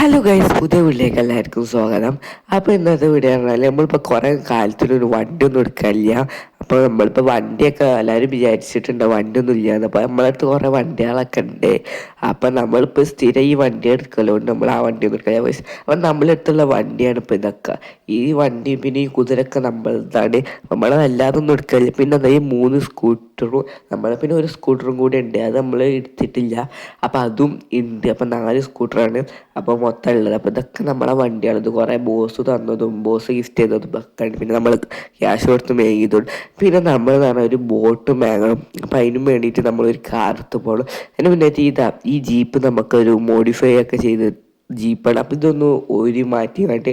Hello guys, പുതിയ വീട്ടിലേക്ക് എല്ലാവർക്കും സ്വാഗതം. അപ്പോൾ ഇന്നത്തെ വീഡിയോ പറഞ്ഞാൽ നമ്മളിപ്പോൾ കുറേ കാലത്തിനൊരു വണ്ടി ഒന്നും എടുക്കാനില്ല. അപ്പോൾ നമ്മളിപ്പോൾ വണ്ടിയൊക്കെ എല്ലാവരും വിചാരിച്ചിട്ടുണ്ട് വണ്ടിയൊന്നും ഇല്ലാന്ന്. അപ്പോൾ നമ്മളടുത്ത് കുറേ വണ്ടികളൊക്കെ ഉണ്ട്. അപ്പം നമ്മളിപ്പോൾ സ്ഥിരം ഈ വണ്ടി എടുക്കലുകൊണ്ട് നമ്മൾ ആ വണ്ടി ഒന്നും എടുക്കാൻ പൈസ. അപ്പം നമ്മളടുത്തുള്ള വണ്ടിയാണ് ഇപ്പോൾ ഇതൊക്കെ. ഈ വണ്ടി പിന്നെ ഈ കുതിരൊക്കെ നമ്മളതാണ്. നമ്മളതല്ലാതൊന്നും എടുക്കില്ല. പിന്നെ എന്താ ഈ 3 സ്കൂട്ടറും നമ്മളെ പിന്നെ ഒരു സ്കൂട്ടറും കൂടി ഉണ്ട്. അത് നമ്മൾ എടുത്തിട്ടില്ല. അപ്പം അതും ഉണ്ട്. അപ്പം 4 സ്കൂട്ടറാണ് അപ്പോൾ മൊത്തം ഉള്ളത്. അപ്പോൾ ഇതൊക്കെ നമ്മളെ വണ്ടിയാണ്. ഇത് കുറേ ബോസ് തന്നതും ബോസ് ഗിഫ്റ്റ് ചെയ്തതും ഒക്കെ ഉണ്ട്. പിന്നെ നമ്മൾ ക്യാഷ് കൊടുത്ത് മേങ്ങിയതും പിന്നെ നമ്മൾ എന്ന് പറഞ്ഞാൽ ഒരു ബോട്ട് വാങ്ങണം. അപ്പം അതിനും വേണ്ടിയിട്ട് നമ്മളൊരു കാർ എടുത്ത് പോകണം. അതിന് മുന്നേറ്റ് ഈ ജീപ്പ് നമുക്കൊരു മോഡിഫൈ ഒക്കെ ചെയ്ത് ജീപ്പാണ്. അപ്പം ഇതൊന്ന് ഒരു മാറ്റിയിട്ട്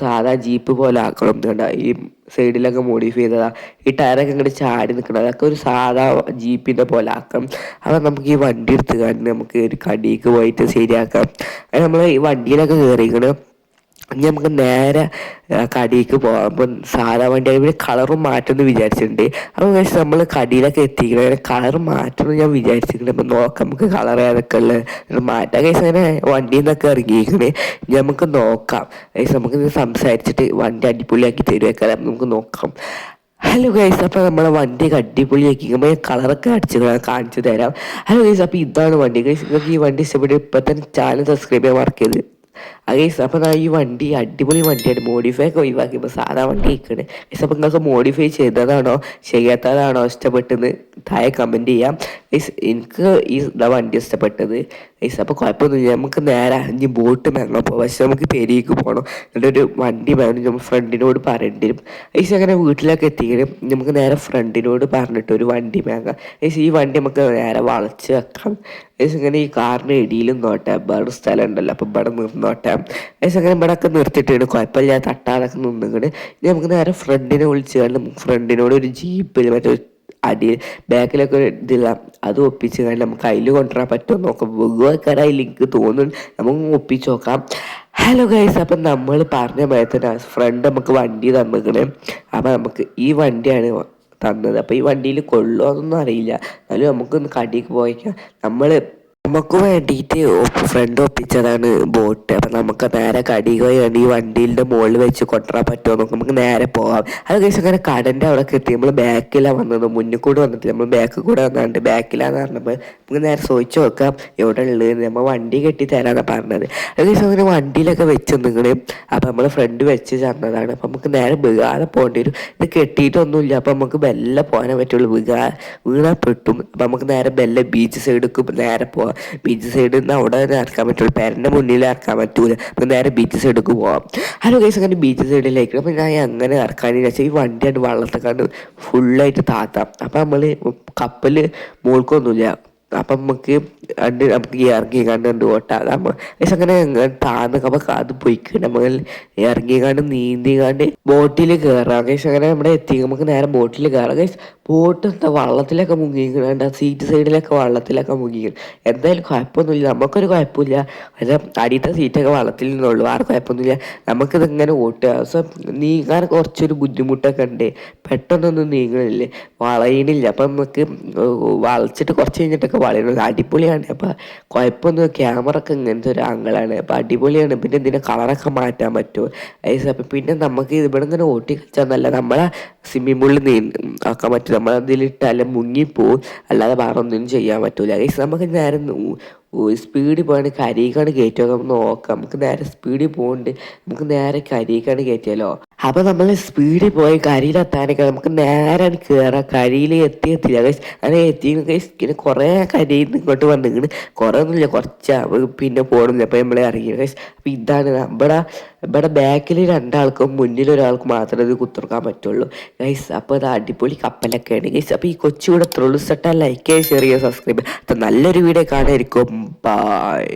സാധാ ജീപ്പ് പോലെ ആക്കണം. കണ്ട ഈ സൈഡിലൊക്കെ മോഡിഫൈ ചെയ്തതാ. ഈ ടയറൊക്കെ ഇങ്ങോട്ട് ചാടി നിൽക്കണം. അതൊക്കെ ഒരു സാധാ ജീപ്പിൻ്റെ പോലെ ആക്കാം. അപ്പം നമുക്ക് ഈ വണ്ടി എടുത്ത് കണ്ട് നമുക്ക് ഒരു കടിക്ക് പോയിട്ട് ശരിയാക്കാം. അത് നമ്മൾ ഈ വണ്ടിയിലൊക്കെ കയറിക്കണം. ഇനി നമുക്ക് നേരെ കടിക്ക് പോകാം. അപ്പം സാധാ വണ്ടി പിന്നെ കളറും മാറ്റുമെന്ന് വിചാരിച്ചിട്ടുണ്ട്. അപ്പോൾ പക്ഷേ നമ്മൾ കടിയിലൊക്കെ എത്തിക്കണം. അങ്ങനെ കളർ മാറ്റണമെന്ന് ഞാൻ വിചാരിച്ചിട്ടുണ്ട്. അപ്പം നോക്കാം നമുക്ക് കളർ ഏതൊക്കെ ഉള്ളത് മാറ്റാം. കേസ് അങ്ങനെ വണ്ടിയിൽ നിന്നൊക്കെ ഇറങ്ങിയിരിക്കണേ. ഇനി നമുക്ക് നോക്കാം. കേസ് നമുക്ക് സംസാരിച്ചിട്ട് വണ്ടി അടിപൊളിയാക്കി തരുവേക്കാം. നമുക്ക് നോക്കാം. ഹലോ ഗൈസ്, അപ്പോൾ നമ്മളെ വണ്ടിയൊക്കെ അടിപൊളിയാക്കിക്കുമ്പോൾ കളറൊക്കെ അടിച്ച് കാണിച്ചു തരാം. ഹലോ ഗൈസ്, അപ്പോൾ ഇതാണ് വണ്ടി. ഗൈസ് നിങ്ങൾക്ക് ഈ വണ്ടി ഇഷ്ടപ്പെട്ട് ഇപ്പം തന്നെ ചാനൽ സബ്സ്ക്രൈബ് ചെയ്യാൻ മറക്കരുത്. ഗൈസ് അപ്പോൾ ഞാൻ ഈ വണ്ടി അടിപൊളി വണ്ടിയാണ്. മോഡിഫൈ ഒക്കെ ഒഴിവാക്കിയപ്പോൾ സാധാ വണ്ടി ഇരിക്കണേ. ഗൈസ് അപ്പോൾ നിങ്ങൾക്ക് മോഡിഫൈ ചെയ്തതാണോ ചെയ്യാത്തതാണോ ഇഷ്ടപ്പെട്ടെന്ന് താഴെ കമൻറ്റ് ചെയ്യാം. ഗൈസ് എനിക്ക് ഈ വണ്ടി ഇഷ്ടപ്പെട്ടത്. ഗൈസ് അപ്പോൾ കുഴപ്പമൊന്നുമില്ല. നമുക്ക് നേരെ ഇനി ബോട്ട് വാങ്ങാൻ പോകാം. പക്ഷെ നമുക്ക് പെരിക്ക് പോകണം. എന്നിട്ട് ഒരു വണ്ടി വാങ്ങി നമ്മൾ ഫ്രണ്ടിനോട് പറയേണ്ടി വരും. ഗൈസ് അങ്ങനെ വീട്ടിലൊക്കെ എത്തിക്കണം. നമുക്ക് നേരെ ഫ്രണ്ടിനോട് പറഞ്ഞിട്ട് ഒരു വണ്ടി വാങ്ങാം. ഗൈസ് ഈ വണ്ടി നമുക്ക് നേരെ വളച്ച് വെക്കാം. ഗൈസ് ഇങ്ങനെ ഈ കാറിൻ്റെ ഇടിയിലും നോട്ടെ വേറെ സ്ഥലം ഉണ്ടല്ലോ. അപ്പോൾ ഇവിടെ നിന്നോട്ടെ. ഗൈസ് അങ്ങനെ ഇവിടെ ഒക്കെ നിർത്തിയിട്ടാണ് കുഴപ്പമില്ല തട്ടാതൊക്കെ നിന്നിങ്ങട്. ഇനി നമുക്ക് നേരെ ഫ്രണ്ടിനെ വിളിച്ച് കണ്ട് ഫ്രണ്ടിനോട് ഒരു ജീപ്പിൽ മറ്റേ അടി ബാക്കിലൊക്കെ ഒരു ഇതില്ല അത് ഒപ്പിച്ച് കഴിഞ്ഞാൽ നമുക്ക് അതിൽ കൊണ്ടുവരാൻ പറ്റുമോ നോക്കാം. വെറുതെ എനിക്ക് തോന്നുന്നു നമുക്ക് ഒപ്പിച്ച് നോക്കാം. ഹലോ ഗൈസ്, അപ്പം നമ്മൾ പറഞ്ഞ മാതിരി ഫ്രണ്ട് നമുക്ക് വണ്ടി തന്നിക്കണേ. അപ്പം നമുക്ക് ഈ വണ്ടിയാണ് തന്നത്. അപ്പോൾ ഈ വണ്ടിയിൽ കൊള്ളുമോ എന്നൊന്നും അറിയില്ല. എന്നാലും നമുക്കൊന്ന് കടിക്ക് പോയിക്കാം. നമുക്ക് വേണ്ടിയിട്ട് ഫ്രണ്ട് ഒപ്പിച്ചതാണ് ബോട്ട്. അപ്പം നമുക്ക് നേരെ കടിക്ക് പോയി ഈ വണ്ടീൻ്റെ മുകളിൽ വെച്ച് കൊണ്ടുവരാൻ പറ്റുമോ നോക്കാം. നമുക്ക് നേരെ പോകാം. അത് കഴിച്ച് അങ്ങനെ കടൻ്റെ അവിടെ എത്തി. നമ്മൾ ബാക്കിലാണ് വന്നത്, മുന്നിൽ കൂടെ വന്നിട്ടില്ല. നമ്മൾ ബാക്കിൽ കൂടെ വന്നാണ്ട് ബാക്കിലാന്ന് പറഞ്ഞപ്പോൾ നമുക്ക് നേരെ ചോദിച്ചു നോക്കാം എവിടെ ഉള്ളത്. നമ്മൾ വണ്ടി കെട്ടി തരാമെന്നാണ് പറഞ്ഞത്. അത് കഴിച്ച് അങ്ങനെ വണ്ടിയിലൊക്കെ വെച്ച് നിങ്ങൾ അപ്പം നമ്മൾ ഫ്രണ്ട് വെച്ച് തന്നതാണ്. അപ്പം നമുക്ക് നേരെ വീഴാതെ പോകേണ്ടി വരും. ഇത് കെട്ടിയിട്ടൊന്നുമില്ല. അപ്പം നമുക്ക് ബെല്ല പോകാനേ പറ്റുള്ളൂ. വീണാൽ പെട്ടും. അപ്പം നമുക്ക് നേരെ ബെല്ല ബീച്ച് സൈഡിലേക്ക് നേരെ പോകാം. ബീച്ച് സൈഡിൽ നിന്ന് അവിടെ ഇറക്കാൻ പറ്റുള്ളൂ. പേരൻ്റെ മുന്നിൽ ഇറക്കാൻ പറ്റൂല. അപ്പം നേരെ ബീച്ച് സൈഡിലേക്ക് പോകാം. ഹലോ ഗൈസ്, അങ്ങനെ ബീച്ച് സൈഡിലേക്ക് അപ്പം ഞാൻ അങ്ങനെ ഇറക്കാനെന്ന് വെച്ചാൽ ഈ വണ്ടിയായിട്ട് വെള്ളത്തെക്കാണ്ട് ഫുള്ളായിട്ട് താത്താം. അപ്പം നമ്മൾ കപ്പൽ മുകൾക്കൊന്നുമില്ല. അപ്പം നമുക്ക് നമുക്ക് ഇറങ്ങിക്കാണ്ട് ഓട്ടാം. പക്ഷെ അങ്ങനെ താന്നൊക്കെ അപ്പം അത് പോയിക്കണ്ട് നമ്മൾ ഇറങ്ങിക്കാണ്ട് നീന്തിക്കാണ്ട് ബോട്ടിൽ കയറാം. പക്ഷെ അങ്ങനെ നമ്മുടെ എത്തി നമുക്ക് നേരെ ബോട്ടിൽ കയറാം. കഴിച്ച് ബോട്ട് എന്താ വെള്ളത്തിലൊക്കെ മുങ്ങിക്കണ്ട, സീറ്റ് സൈഡിലൊക്കെ വെള്ളത്തിലൊക്കെ മുങ്ങിക്കണം. എന്തായാലും കുഴപ്പമൊന്നുമില്ല, നമുക്കൊരു കുഴപ്പമില്ല. പക്ഷേ അടിയത്തെ സീറ്റൊക്കെ വെള്ളത്തിൽ നിന്നുള്ളൂ, വേറെ കുഴപ്പമൊന്നുമില്ല. നമുക്കിതിങ്ങനെ ഓട്ടുക. പക്ഷെ നീങ്ങാൻ കുറച്ചൊരു ബുദ്ധിമുട്ടൊക്കെ ഉണ്ട്. പെട്ടെന്നൊന്നും നീങ്ങണില്ലേ, വളയണില്ല. അപ്പം നമുക്ക് വളച്ചിട്ട് കുറച്ച് കഴിഞ്ഞിട്ടൊക്കെ വളയണം. അടിപൊളിയാണ്. അപ്പം കുഴപ്പമൊന്നും ക്യാമറ ഒക്കെ ഇങ്ങനത്തെ ഒരു ആംഗിളാണ്. അപ്പം അടിപൊളിയാണ്. പിന്നെ ഇതിൻ്റെ കളറൊക്കെ മാറ്റാൻ പറ്റുമോ അപ്പം പിന്നെ നമുക്ക് ഇവിടെ ഇങ്ങനെ ഓട്ടി കളിച്ചാൽ നല്ല നമ്മളെ സ്വിമ്മിംഗ് പൂളിൽ ആക്കാൻ പറ്റും. നമ്മളതിലിട്ടാലും മുങ്ങിപ്പോവും, അല്ലാതെ വേറെ ഒന്നും ചെയ്യാൻ പറ്റൂല. നമുക്ക് നേരെ സ്പീഡിൽ പോകാണ്ട് കരിക്കാണ് കയറ്റുക. നമുക്ക് നോക്കാം. നമുക്ക് നേരെ സ്പീഡിൽ പോകുന്നുണ്ട്. നമുക്ക് നേരെ കരിക്കാണ് കയറ്റിയാലോ. അപ്പം നമ്മൾ സ്പീഡിൽ പോയി കരിയിലെത്താനൊക്കെ നമുക്ക് നേരെ കയറാം. കരിയിൽ എത്തിയില്ല. അങ്ങനെ എത്തി കുറേ കരിയിൽ നിന്ന് ഇങ്ങോട്ട് വന്നിങ്ങനെ കുറേ ഒന്നുമില്ല, കുറച്ചാ പിന്നെ പോകണില്ല. അപ്പം നമ്മളെ ഇറങ്ങി. അപ്പം ഇതാണ് ഇവിടെ ബാക്കിൽ 2 ആൾക്കും മുന്നിൽ ഒരാൾക്ക് മാത്രമേ ഇത് കുത്തിറക്കാൻ പറ്റുള്ളൂ ഗൈസ്. അപ്പോൾ ഇത് അടിപൊളി കപ്പലൊക്കെയാണ് ഗൈസ്. അപ്പോൾ ഈ കൊച്ചു കൂടെ ത്രോള് സെട്ടാ ലൈക്ക് ചെയ്യുക, ഷെയർ ചെയ്യുക, സബ്സ്ക്രൈബ് ചെയ്യുക. അപ്പം നല്ലൊരു വീഡിയോ കാണാതിരിക്കും. ബൈ.